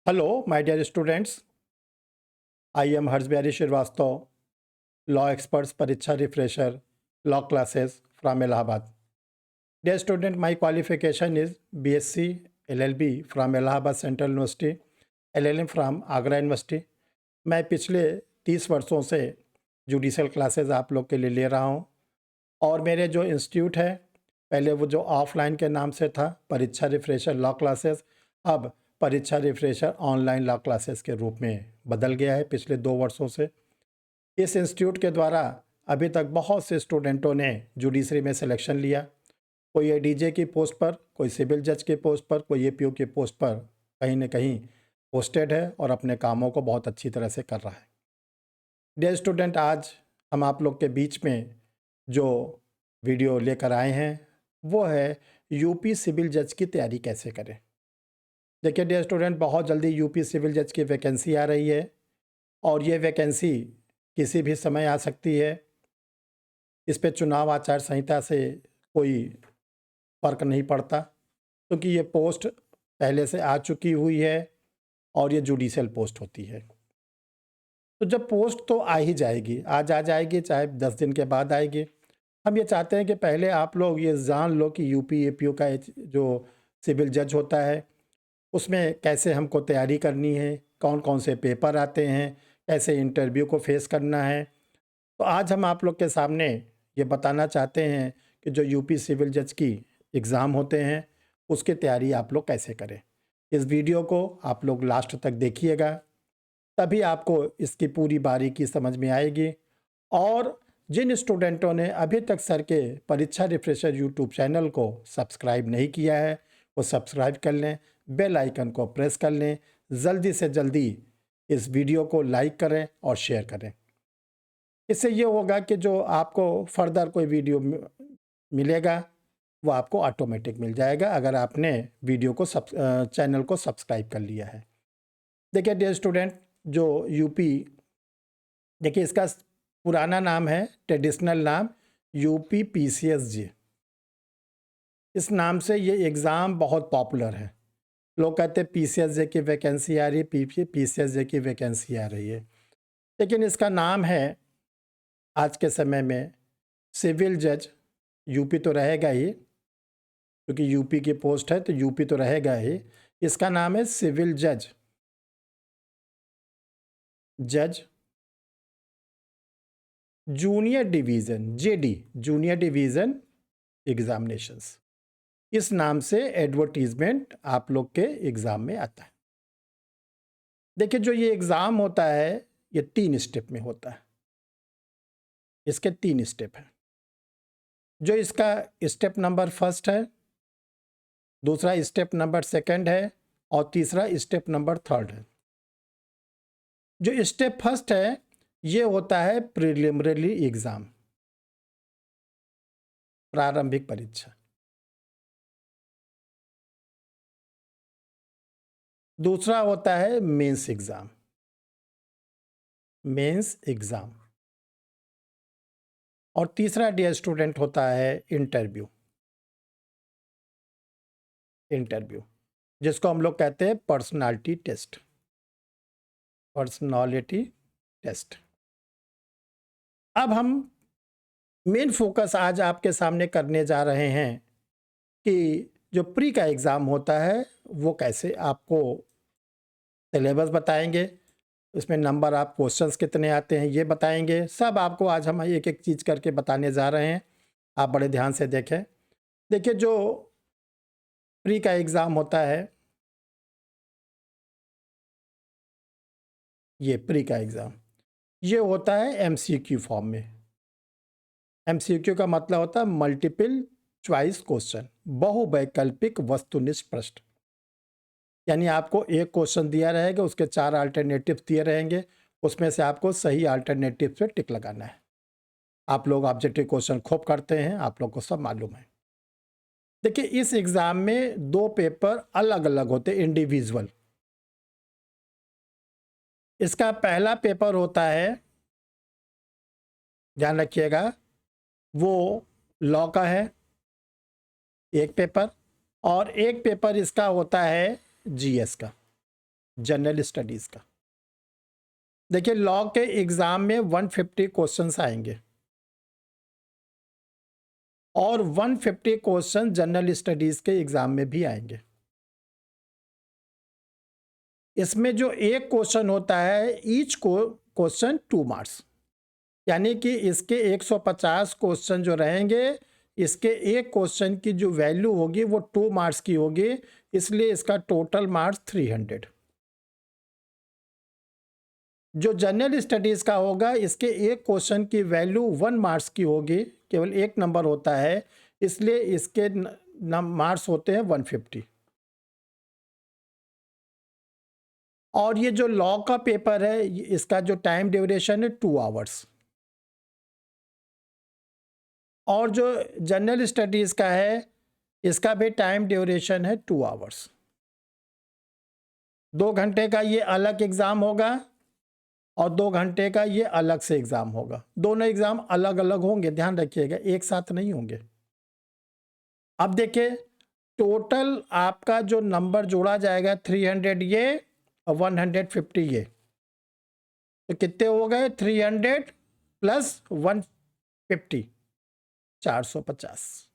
Hello, my dear students. I am Harshbihari Srivastava, law experts Pariksha Refresher, law classes from Allahabad. Dear student, my qualification is BSc LLB from Allahabad Central University, LLM from Agra university. मैं पिछले 30 वर्षों से judicial classes आप लोग के लिए ले रहा हूँ और मेरे जो इंस्टीट्यूट है पहले वो जो ऑफलाइन के नाम से था परीक्षा रिफ्रेशर लॉ क्लासेस, अब परीक्षा रिफ्रेशर ऑनलाइन लॉ क्लासेस के रूप में बदल गया है पिछले 2 वर्षों से। इस इंस्टीट्यूट के द्वारा अभी तक बहुत से स्टूडेंटों ने जुडिशरी में सिलेक्शन लिया, कोई एडीजे की पोस्ट पर, कोई सिविल जज के पोस्ट पर, कोई एपीओ की पोस्ट पर कहीं न कहीं पोस्टेड है और अपने कामों को बहुत अच्छी तरह से कर रहा है। डियर स्टूडेंट, आज हम आप लोग के बीच में जो वीडियो लेकर आए हैं वो है यूपी सिविल जज की तैयारी कैसे करें। देखिए डियर स्टूडेंट, बहुत जल्दी यूपी सिविल जज की वैकेंसी आ रही है और ये वैकेंसी किसी भी समय आ सकती है। इस पे चुनाव आचार संहिता से कोई फ़र्क नहीं पड़ता क्योंकि ये पोस्ट पहले से आ चुकी हुई है और ये जुडिशियल पोस्ट होती है। तो जब पोस्ट तो आ ही जाएगी, आज आ जाएगी चाहे 10 दिन के बाद आएगी। हम ये चाहते हैं कि पहले आप लोग ये जान लो कि यूपी एपीओ का जो सिविल जज होता है उसमें कैसे हमको तैयारी करनी है, कौन कौन से पेपर आते हैं, कैसे इंटरव्यू को फेस करना है। तो आज हम आप लोग के सामने ये बताना चाहते हैं कि जो यूपी सिविल जज की एग्ज़ाम होते हैं उसकी तैयारी आप लोग कैसे करें। इस वीडियो को आप लोग लास्ट तक देखिएगा, तभी आपको इसकी पूरी बारीकी समझ में आएगी। और जिन स्टूडेंटों ने अभी तक सर के परीक्षा रिफ्रेशर यूट्यूब चैनल को सब्सक्राइब नहीं किया है वो सब्सक्राइब कर लें, बेल आइकन को प्रेस कर लें, जल्दी से जल्दी इस वीडियो को लाइक करें और शेयर करें। इससे ये होगा कि जो आपको फर्दर कोई वीडियो मिलेगा वो आपको ऑटोमेटिक मिल जाएगा अगर आपने वीडियो को चैनल को सब्सक्राइब कर लिया है। देखिए डियर स्टूडेंट, जो यूपी, देखिए इसका पुराना नाम है, ट्रेडिशनल नाम यूपी पीसीएसजे। इस नाम से ये एग्ज़ाम बहुत पॉपुलर है। लोग कहते हैं पीसीएसजे की वैकेंसी आ रही है, पीसीएसजे की वैकेंसी आ रही है, लेकिन इसका नाम है आज के समय में सिविल जज। यूपी तो रहेगा ही क्योंकि यूपी की पोस्ट है तो यूपी तो रहेगा ही। इसका नाम है सिविल जज, जज junior division, JD, junior division examinations. इस नाम से एडवर्टीजमेंट आप लोग के एग्ज़ाम में आता है। देखिए जो ये एग्ज़ाम होता है ये 3 स्टेप में होता है। इसके 3 स्टेप हैं। जो इसका स्टेप नंबर फर्स्ट है, दूसरा स्टेप नंबर सेकंड है और तीसरा स्टेप नंबर थर्ड है। जो स्टेप फर्स्ट है ये होता है प्रिलिमिनरी एग्ज़ाम, प्रारंभिक परीक्षा। दूसरा होता है मेंस एग्ज़ाम, मेंस एग्ज़ाम। और तीसरा डियर स्टूडेंट होता है इंटरव्यू, इंटरव्यू जिसको हम लोग कहते हैं पर्सनालिटी टेस्ट, पर्सनालिटी टेस्ट। अब हम मेन फोकस आज आपके सामने करने जा रहे हैं कि जो प्री का एग्ज़ाम होता है वो कैसे आपको सिलेबस बताएंगे, उसमें नंबर आप क्वेश्चंस कितने आते हैं ये बताएंगे, सब आपको आज हम एक एक चीज़ करके बताने जा रहे हैं। आप बड़े ध्यान से देखें। देखिए जो प्री का एग्ज़ाम होता है, ये प्री का एग्ज़ाम ये होता है एमसीक्यू फॉर्म में। एमसीक्यू का मतलब होता है मल्टीपल चॉइस क्वेश्चन, बहुवैकल्पिक वस्तुनिष्ठ प्रश्न। यानी आपको एक क्वेश्चन दिया रहेगा, उसके 4 अल्टरनेटिव दिए रहेंगे, उसमें से आपको सही अल्टरनेटिव पे टिक लगाना है। आप लोग ऑब्जेक्टिव क्वेश्चन खूब करते हैं, आप लोग को सब मालूम है। देखिए इस एग्ज़ाम में 2 पेपर अलग अलग होते हैं, इंडिविजुअल। इसका पहला पेपर होता है, ध्यान रखिएगा, वो लॉ का है एक पेपर, और एक पेपर इसका होता है जीएस का। जनरल स्टडीज़ का। देखिए लॉ के एग्ज़ाम में 150 क्वेश्चंस आएंगे और 150 क्वेश्चन जनरल स्टडीज़ के एग्ज़ाम में भी आएंगे। इसमें जो एक क्वेश्चन होता है, ईच को क्वेश्चन 2 मार्क्स, यानी कि इसके 150 क्वेश्चन जो रहेंगे, इसके एक क्वेश्चन की जो वैल्यू होगी वो 2 मार्क्स की होगी, इसलिए इसका टोटल मार्क्स 300। जो जनरल स्टडीज़ का होगा, इसके एक क्वेश्चन की वैल्यू 1 मार्क्स की होगी, केवल एक नंबर होता है, इसलिए इसके मार्क्स होते हैं 150। और ये जो लॉ का पेपर है, इसका जो टाइम ड्यूरेशन है 2 आवर्स। और जो जनरल स्टडीज़ का है, इसका भी टाइम ड्यूरेशन है 2 आवर्स। 2 घंटे का ये अलग एग्ज़ाम होगा और 2 घंटे का ये अलग से एग्ज़ाम होगा। दोनों एग्ज़ाम अलग अलग होंगे, ध्यान रखिएगा, एक साथ नहीं होंगे। अब देखिए टोटल आपका जो नंबर जोड़ा जाएगा 300 ये और 150 ये, तो कितने हो गए? 300 प्लस 150, 450।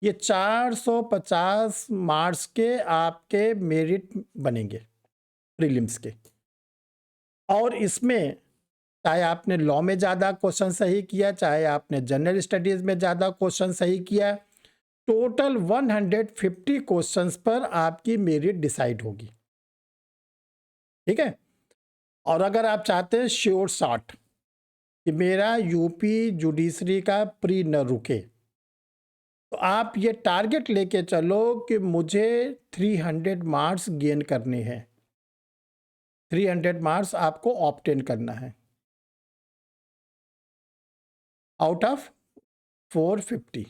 ये 450 मार्क्स के आपके मेरिट बनेंगे प्रीलिम्स के। और इसमें चाहे आपने लॉ में ज़्यादा क्वेश्चन सही किया, चाहे आपने जनरल स्टडीज़ में ज़्यादा क्वेश्चन सही किया, टोटल 150 क्वेश्चंस पर आपकी मेरिट डिसाइड होगी। ठीक है। और अगर आप चाहते हैं श्योर शॉट कि मेरा यूपी जुडिशरी का प्री न रुके, तो आप ये टारगेट लेके चलो कि मुझे 300 मार्क्स गेन करने हैं। 300 मार्क्स आपको ऑब्टेन करना है आउट ऑफ 450।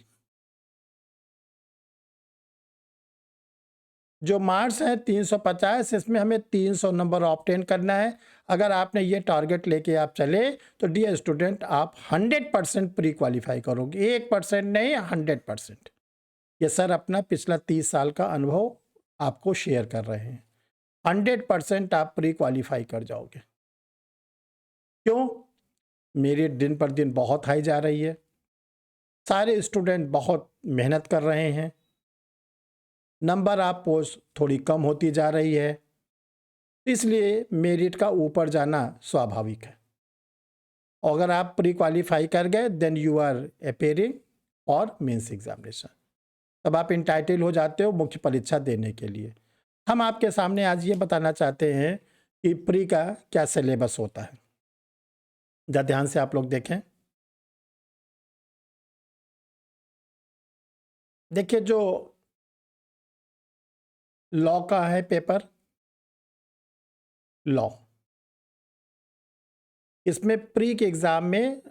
जो मार्क्स है 350, इसमें हमें 300 नंबर ऑब्टेन करना है। अगर आपने ये टारगेट लेके आप चले तो डियर स्टूडेंट, आप 100% प्री क्वालिफाई करोगे, 1% नहीं, 100%। ये सर अपना पिछला 30 साल का अनुभव आपको शेयर कर रहे हैं। 100% आप प्री क्वालिफाई कर जाओगे। क्यों? मेरी दिन पर दिन बहुत हाई जा रही है, सारे स्टूडेंट बहुत मेहनत कर रहे हैं, नंबर आप पोस्ट थोड़ी कम होती जा रही है, इसलिए मेरिट का ऊपर जाना स्वाभाविक है। अगर आप प्री क्वालिफाई कर गए देन यू आर अपेयरिंग और मेंस एग्जामिनेशन, तब आप इंटाइटल हो जाते हो मुख्य परीक्षा देने के लिए। हम आपके सामने आज ये बताना चाहते हैं कि प्री का क्या सिलेबस होता है। जरा ध्यान से आप लोग देखें। देखिए जो लॉ का है पेपर, लॉ, इसमें प्री के एग्जाम में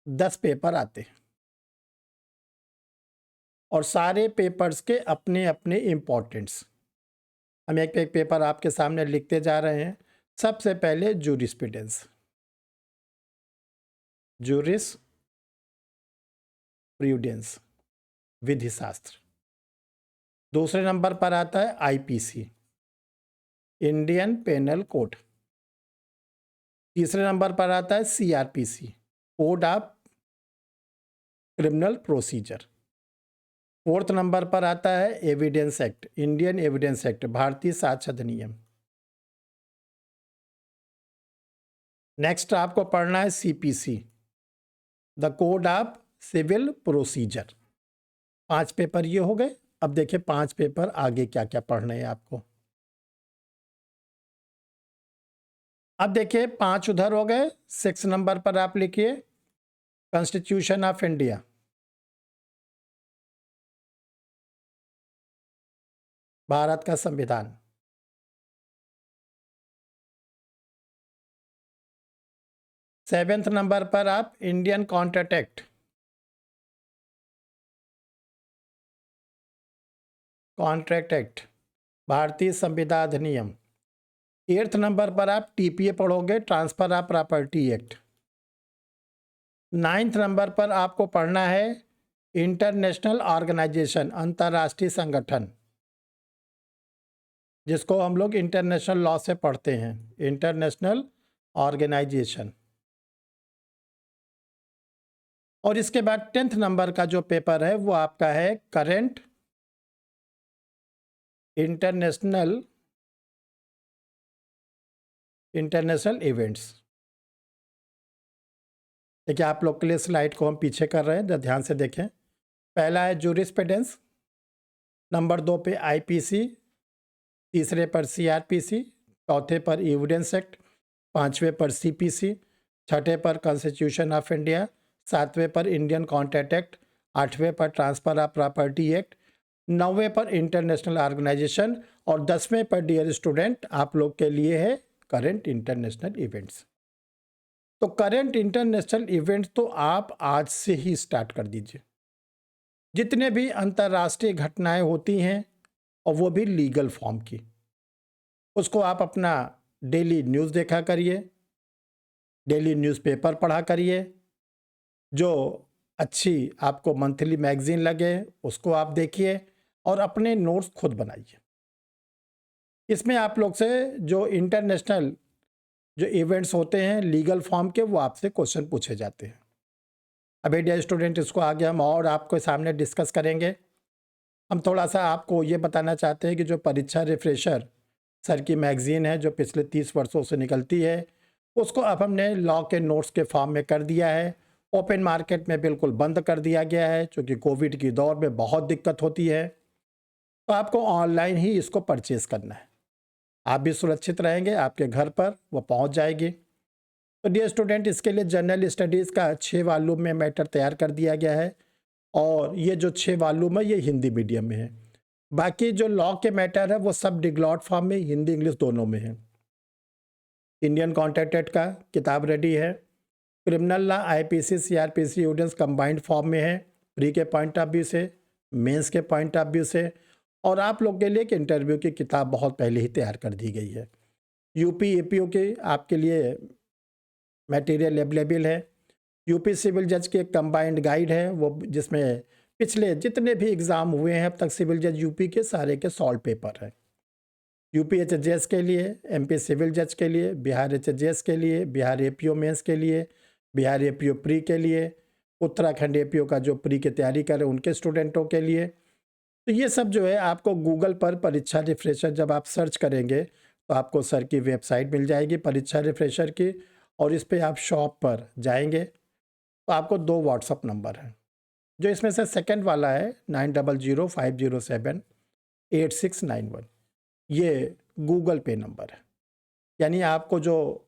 10 पेपर आते हैं और सारे पेपर्स के अपने अपने इम्पोर्टेंट्स। हम एक एक पेपर आपके सामने लिखते जा रहे हैं। सबसे पहले जूरिस्प्रूडेंस, जूरिस प्रूडेंस, विधि शास्त्र। दूसरे नंबर पर आता है आईपीसी, इंडियन पेनल कोड। तीसरे नंबर पर आता है CrPC, code of criminal procedure. Fourth number पर आता है evidence act, Indian evidence act, भारतीय साक्ष्य अधिनियम। नेक्स्ट आपको पढ़ना है CPC, the code of civil procedure. 5 paper ये हो गए। अब देखिए 5 पेपर आगे क्या क्या पढ़ने हैं आपको। अब देखिए 5 उधर हो गए। 6 नंबर पर आप लिखिए कॉन्स्टिट्यूशन ऑफ इंडिया। भारत का संविधान। 7th नंबर पर आप Indian contract act, contract act, भारतीय संविदा अधिनियम। 8th नंबर पर आप टीपीए पढ़ोगे, transfer of property act. 9th number पर आपको पढ़ना है इंटरनेशनल ऑर्गेनाइजेशन, अंतर्राष्ट्रीय संगठन। जिसको हम लोग इंटरनेशनल लॉ से पढ़ते हैं, इंटरनेशनल ऑर्गेनाइजेशन। और इसके बाद 10th नंबर का जो पेपर है वो आपका है करंट इंटरनेशनल इवेंट्स। देखिए आप लोग के लिए स्लाइड को हम पीछे कर रहे हैं, जरा ध्यान से देखें। पहला है जूरिस्प्रूडेंस, नंबर 2 पे आईपीसी, तीसरे पर सीआरपीसी, चौथे पर एविडेंस एक्ट, पांचवें पर सीपीसी, छठे पर कॉन्स्टिट्यूशन ऑफ इंडिया, सातवें पर इंडियन कॉन्ट्रैक्ट एक्ट, आठवें पर ट्रांसफर ऑफ प्रॉपर्टी एक्ट, नौवें पर इंटरनेशनल ऑर्गेनाइजेशन और 10वें पर डियर स्टूडेंट आप लोग के लिए है करंट इंटरनेशनल इवेंट्स। तो करंट इंटरनेशनल इवेंट्स तो आप आज से ही स्टार्ट कर दीजिए। जितने भी अंतर्राष्ट्रीय घटनाएं होती हैं और वो भी लीगल फॉर्म की, उसको आप अपना डेली न्यूज़ देखा करिए, डेली न्यूज़पेपर पढ़ा करिए, जो अच्छी आपको मंथली मैगजीन लगे उसको आप देखिए और अपने नोट्स खुद बनाइए। इसमें आप लोग से जो इंटरनेशनल जो इवेंट्स होते हैं लीगल फॉर्म के, वो आपसे क्वेश्चन पूछे जाते हैं। अभी डियर स्टूडेंट इसको आगे हम और आपके सामने डिस्कस करेंगे। हम थोड़ा सा आपको ये बताना चाहते हैं कि जो परीक्षा रिफ्रेशर सर की मैगज़ीन है जो पिछले 30 वर्षों से निकलती है, उसको अब हमने लॉ के नोट्स के फॉर्म में कर दिया है। ओपन मार्केट में बिल्कुल बंद कर दिया गया है, क्योंकि कोविड की दौर में बहुत दिक्कत होती है। तो आपको ऑनलाइन ही इसको परचेज़ करना है। आप भी सुरक्षित रहेंगे, आपके घर पर वो पहुंच जाएगी। तो डियर स्टूडेंट इसके लिए जनरल स्टडीज़ का 6 वॉल्यूम में मैटर तैयार कर दिया गया है और ये जो 6 वॉल्यूम है ये हिंदी मीडियम में है। बाकी जो लॉ के मैटर है वो सब डिग्लॉट फॉर्म में, हिंदी इंग्लिश दोनों में है। इंडियन कॉन्ट्रैक्ट एक्ट का किताब रेडी है। Criminal law IPC CrPC evidence combined form में है, प्री के पॉइंट ऑफ व्यू से, मेंस के पॉइंट ऑफ व्यू से। और आप लोग के लिए एक इंटरव्यू की किताब बहुत पहले ही तैयार कर दी गई है। यूपी एपीओ के आपके लिए मटेरियल अवेलेबल है। यूपी सिविल जज की एक कंबाइंड गाइड है, वो जिसमें पिछले जितने भी एग्ज़ाम हुए हैं अब तक सिविल जज यूपी के सारे के सॉल्व पेपर हैं। यूपी एचजेएस के लिए, एमपी सिविल जज के लिए, बिहार एचजेएस के लिए, बिहार एपीओ मेंस के लिए, बिहार एपीओ प्री के लिए, उत्तराखंड एपीओ का जो प्री की तैयारी करें उनके स्टूडेंटों के लिए। तो ये सब जो है आपको गूगल पर परीक्षा रिफ्रेशर जब आप सर्च करेंगे तो आपको सर की वेबसाइट मिल जाएगी परीक्षा रिफ्रेशर की, और इस पर आप शॉप पर जाएंगे तो आपको 2 व्हाट्सअप नंबर हैं। जो इसमें से सेकंड वाला है 9005078691, ये गूगल पे नंबर है। यानी आपको जो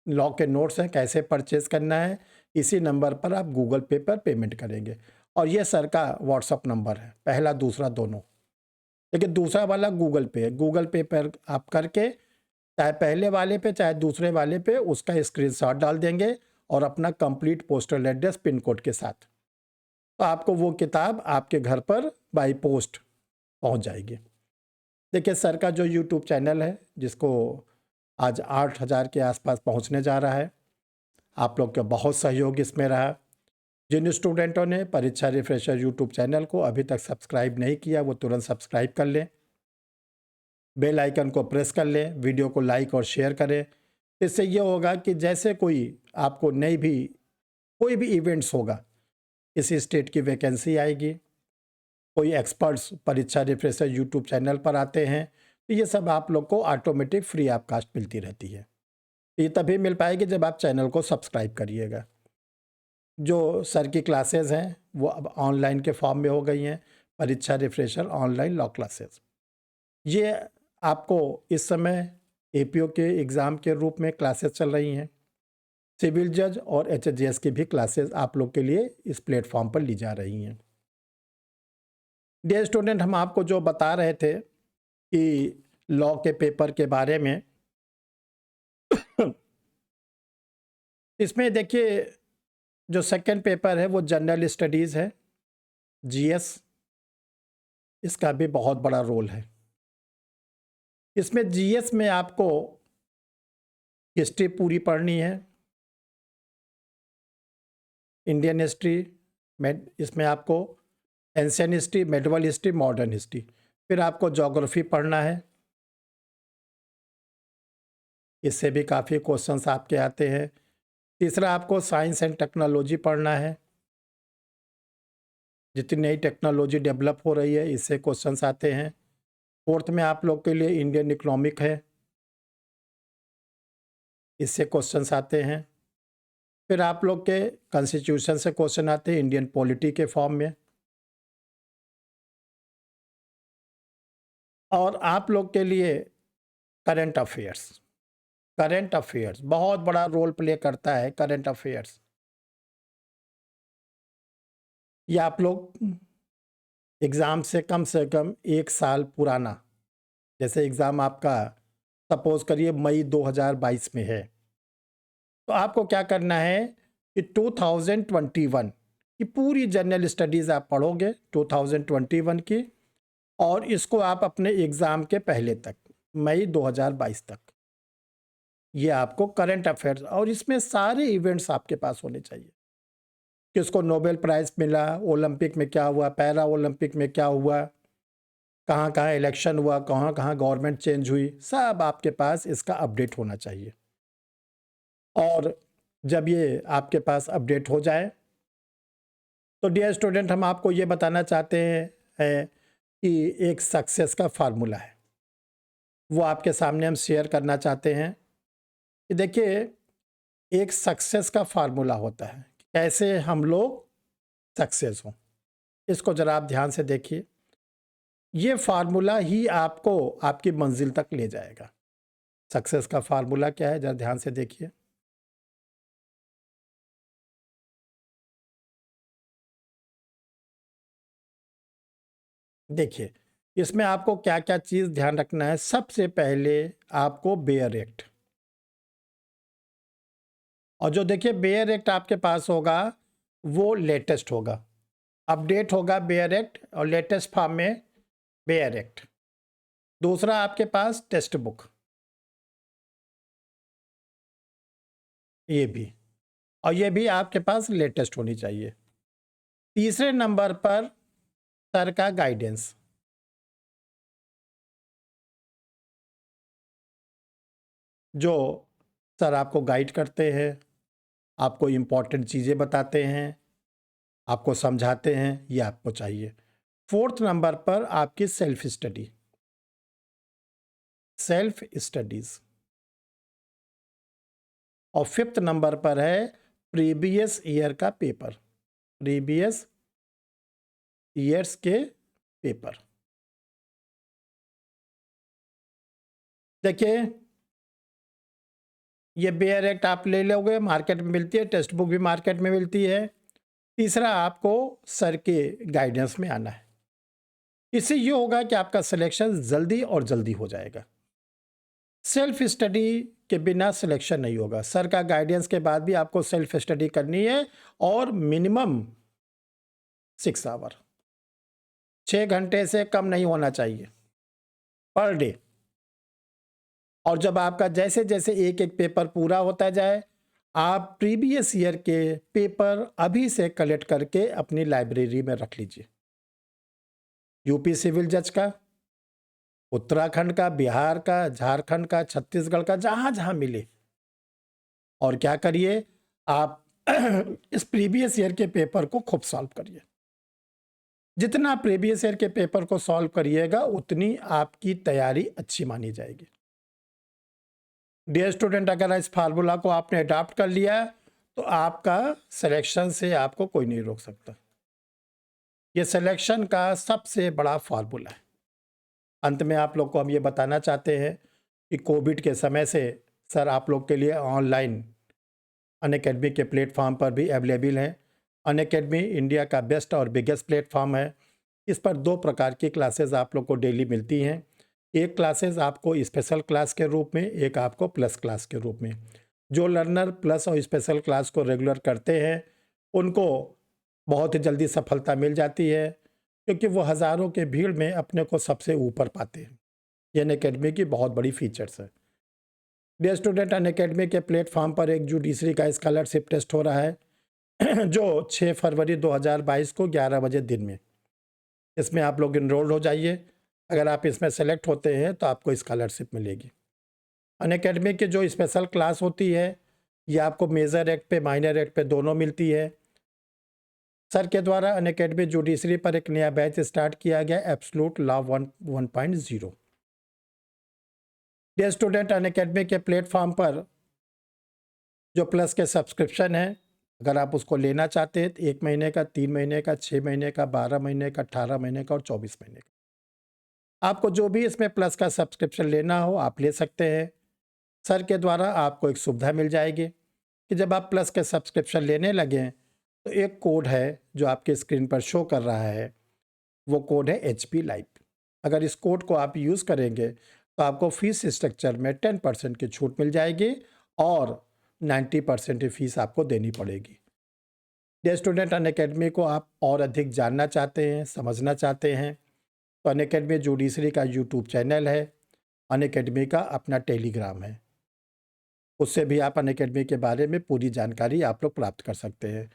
लॉ के नोट्स हैं कैसे परचेज़ करना है, इसी नंबर पर आप गूगल पे पर पेमेंट करेंगे। और ये सर का व्हाट्सअप नंबर है, पहला दूसरा दोनों। लेकिन दूसरा वाला गूगल पे है, गूगल पे पर आप करके चाहे पहले वाले पे चाहे दूसरे वाले पे उसका स्क्रीनशॉट डाल देंगे और अपना complete postal address pin code के साथ, तो आपको वो किताब आपके घर पर बाय पोस्ट पहुंच जाएगी। देखिए सर का जो यूट्यूब चैनल है जिसको आज 8000 के आसपास पहुंचने जा रहा है, आप लोग का बहुत सहयोग इसमें रहा। जिन स्टूडेंटों ने परीक्षा रिफ्रेशर यूट्यूब चैनल को अभी तक सब्सक्राइब नहीं किया वो तुरंत सब्सक्राइब कर लें, बेल आइकन को प्रेस कर लें, वीडियो को लाइक और शेयर करें। इससे ये होगा कि जैसे कोई आपको नई भी कोई भी इवेंट्स होगा, किसी स्टेट की वैकेंसी आएगी, कोई एक्सपर्ट्स परीक्षा रिफ्रेशर यूट्यूब चैनल पर आते हैं, तो ये सब आप लोग को ऑटोमेटिक फ्री ऑफ कास्ट मिलती रहती है। ये तभी मिल पाएगी जब आप चैनल को सब्सक्राइब करिएगा। जो सर की क्लासेस हैं वो अब ऑनलाइन के फॉर्म में हो गई हैं, परीक्षा रिफ्रेशर ऑनलाइन लॉ क्लासेस। ये आपको इस समय एपीओ के एग्ज़ाम के रूप में क्लासेस चल रही हैं। सिविल जज और एचजेएस की भी क्लासेस आप लोग के लिए इस प्लेटफॉर्म पर ली जा रही हैं। डियर स्टूडेंट हम आपको जो बता रहे थे कि लॉ के पेपर के बारे में इसमें देखिए जो सेकंड पेपर है वो जनरल स्टडीज़ है, जीएस, इसका भी बहुत बड़ा रोल है। इसमें जीएस में आपको हिस्ट्री पूरी पढ़नी है, इंडियन हिस्ट्री, इसमें आपको ancient history, medieval history, modern history. फिर आपको ज्योग्राफी पढ़ना है, इससे भी काफ़ी क्वेश्चंस आपके आते हैं। तीसरा, आपको साइंस एंड टेक्नोलॉजी पढ़ना है। जितनी नई टेक्नोलॉजी डेवलप हो रही है इससे क्वेश्चंस आते हैं। फोर्थ में आप लोग के लिए इंडियन इकोनॉमिक है, इससे क्वेश्चंस आते हैं। फिर आप लोग के कॉन्स्टिट्यूशन से क्वेश्चन आते हैं इंडियन पॉलिटी के फॉर्म में। और आप लोग के लिए करंट अफेयर्स, करंट अफेयर्स बहुत बड़ा रोल प्ले करता है। करंट अफेयर्स ये आप लोग एग्ज़ाम से कम 1 साल पुराना, जैसे एग्ज़ाम आपका सपोज करिए मई 2022 में है, तो आपको क्या करना है कि 2021 की पूरी जनरल स्टडीज़ आप पढ़ोगे 2021 की, और इसको आप अपने एग्ज़ाम के पहले तक मई 2022 तक ये आपको करंट अफेयर्स, और इसमें सारे इवेंट्स आपके पास होने चाहिए। किसको नोबेल प्राइज़ मिला, ओलंपिक में क्या हुआ, पैरा ओलंपिक में क्या हुआ, कहाँ कहाँ इलेक्शन हुआ, कहाँ कहाँ गवर्नमेंट चेंज हुई, सब आपके पास इसका अपडेट होना चाहिए। और जब ये आपके पास अपडेट हो जाए तो डियर स्टूडेंट, हम आपको ये बताना चाहते हैं कि एक सक्सेस का फार्मूला है, वो आपके सामने हम शेयर करना चाहते हैं कि देखिए एक सक्सेस का फार्मूला होता है, कैसे हम लोग सक्सेस हों। इसको ज़रा आप ध्यान से देखिए, ये फार्मूला ही आपको आपकी मंजिल तक ले जाएगा। सक्सेस का फार्मूला क्या है, ज़रा ध्यान से देखिए। देखिए इसमें आपको क्या क्या चीज़ ध्यान रखना है। सबसे पहले आपको बेयर एक्ट, और जो देखिए बेयर एक्ट आपके पास होगा वो लेटेस्ट होगा, अपडेट होगा बेयर एक्ट, और लेटेस्ट फॉर्म में बेयर एक्ट। दूसरा आपके पास टेक्स्ट बुक, ये भी, और ये भी आपके पास लेटेस्ट होनी चाहिए। तीसरे नंबर पर सर का गाइडेंस, जो सर आपको गाइड करते हैं, आपको इम्पोर्टेंट चीज़ें बताते हैं, आपको समझाते हैं, ये आपको चाहिए। फोर्थ नंबर पर आपकी सेल्फ स्टडी, सेल्फ स्टडीज़। और फिफ्थ नंबर पर है प्रीवियस ईयर का पेपर, प्रीवियस ईयर्स के पेपर। देखिए ये बेयर एक्ट आप ले लोगे, मार्केट में मिलती है, टेक्स्ट बुक भी मार्केट में मिलती है। तीसरा आपको सर के गाइडेंस में आना है, इससे ये होगा कि आपका सिलेक्शन जल्दी और जल्दी हो जाएगा। सेल्फ स्टडी के बिना सिलेक्शन नहीं होगा, सर का गाइडेंस के बाद भी आपको सेल्फ स्टडी करनी है, और मिनिमम 6 आवर, 6 घंटे से कम नहीं होना चाहिए पर डे। और जब आपका जैसे जैसे एक एक पेपर पूरा होता जाए, आप प्रीवियस ईयर के पेपर अभी से कलेक्ट करके अपनी लाइब्रेरी में रख लीजिए। यूपी सिविल जज का, उत्तराखंड का, बिहार का, झारखंड का, छत्तीसगढ़ का, जहाँ जहाँ मिले। और क्या करिए आप इस प्रीवियस ईयर के पेपर को खूब सॉल्व करिए। जितना प्रीवियस ईयर के पेपर को सॉल्व करिएगा उतनी आपकी तैयारी अच्छी मानी जाएगी। डियर स्टूडेंट, अगर इस फार्मूला को आपने अडॉप्ट कर लिया तो आपका सिलेक्शन से आपको कोई नहीं रोक सकता। ये सिलेक्शन का सबसे बड़ा फार्मूला है। अंत में आप लोग को हम ये बताना चाहते हैं कि कोविड के समय से सर आप लोग के लिए ऑनलाइन अनअकैडमी के प्लेटफॉर्म पर भी अवेलेबल हैं। अनअकैडमी इंडिया का बेस्ट और बिगेस्ट प्लेटफॉर्म है। इस पर 2 प्रकार की क्लासेस आप लोग को डेली मिलती हैं। एक क्लासेस आपको स्पेशल क्लास के रूप में, एक आपको प्लस क्लास के रूप में। जो लर्नर प्लस और स्पेशल क्लास को रेगुलर करते हैं उनको बहुत ही जल्दी सफलता मिल जाती है, क्योंकि वो हज़ारों के भीड़ में अपने को सबसे ऊपर पाते हैं। ये अनअकैडमी की बहुत बड़ी फीचर्स है। डियर स्टूडेंट, अनअकैडमी के प्लेटफॉर्म पर एक जुडिशरी का स्कॉलरशिप टेस्ट हो रहा है जो 6 फरवरी 2022 को 11 बजे दिन में। इसमें आप लोग इनरोल्ड हो जाइए। अगर आप इसमें सेलेक्ट होते हैं तो आपको स्कॉलरशिप मिलेगी। अनअकैडमी की जो स्पेशल क्लास होती है ये आपको मेजर एक्ट पे माइनर एक्ट पे दोनों मिलती है। सर के द्वारा अनअकैडमी जुडिशरी पर एक नया बैच स्टार्ट किया गया, absolute law 1.0। Dear student, Unacademy के प्लेटफॉर्म पर जो प्लस के सब्सक्रिप्शन है, अगर आप उसको लेना चाहते हैं तो 1 महीने का, 3 महीने का, 6 महीने का, 12 महीने का, 18 महीने का और 24 महीने का, आपको जो भी इसमें प्लस का सब्सक्रिप्शन लेना हो आप ले सकते हैं। सर के द्वारा आपको एक सुविधा मिल जाएगी कि जब आप प्लस के सब्सक्रिप्शन लेने लगें तो एक कोड है जो आपके स्क्रीन पर शो कर रहा है, वो कोड है HP लाइव। अगर इस कोड को आप यूज़ करेंगे तो आपको फीस स्ट्रक्चर में 10% की छूट मिल जाएगी और 90% फीस आपको देनी पड़ेगी। डियर स्टूडेंट, अनअकैडमी को आप और अधिक जानना चाहते हैं, समझना चाहते हैं तो अनअकैडमी जुडिशरी का यूट्यूब चैनल है, अनअकैडमी का अपना टेलीग्राम है, उससे भी आप अनअकैडमी के बारे में पूरी जानकारी आप लोग प्राप्त कर सकते हैं।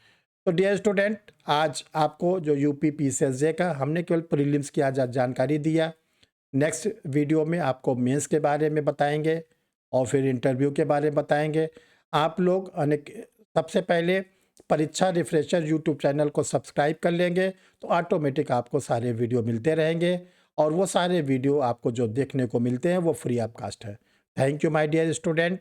तो डियर स्टूडेंट, आज आपको जो यूपी PCSJ का हमने केवल प्रीलिम्स की आज जानकारी दिया। नेक्स्ट वीडियो में आपको मेंस के बारे में बताएंगे और फिर इंटरव्यू के बारे में बताएंगे। आप लोग सबसे पहले परीक्षा रिफ्रेशर यूट्यूब चैनल को सब्सक्राइब कर लेंगे तो ऑटोमेटिक आपको सारे वीडियो मिलते रहेंगे और वो सारे वीडियो आपको जो देखने को मिलते हैं वो फ्री ऑफ कास्ट है। Thank you my dear student.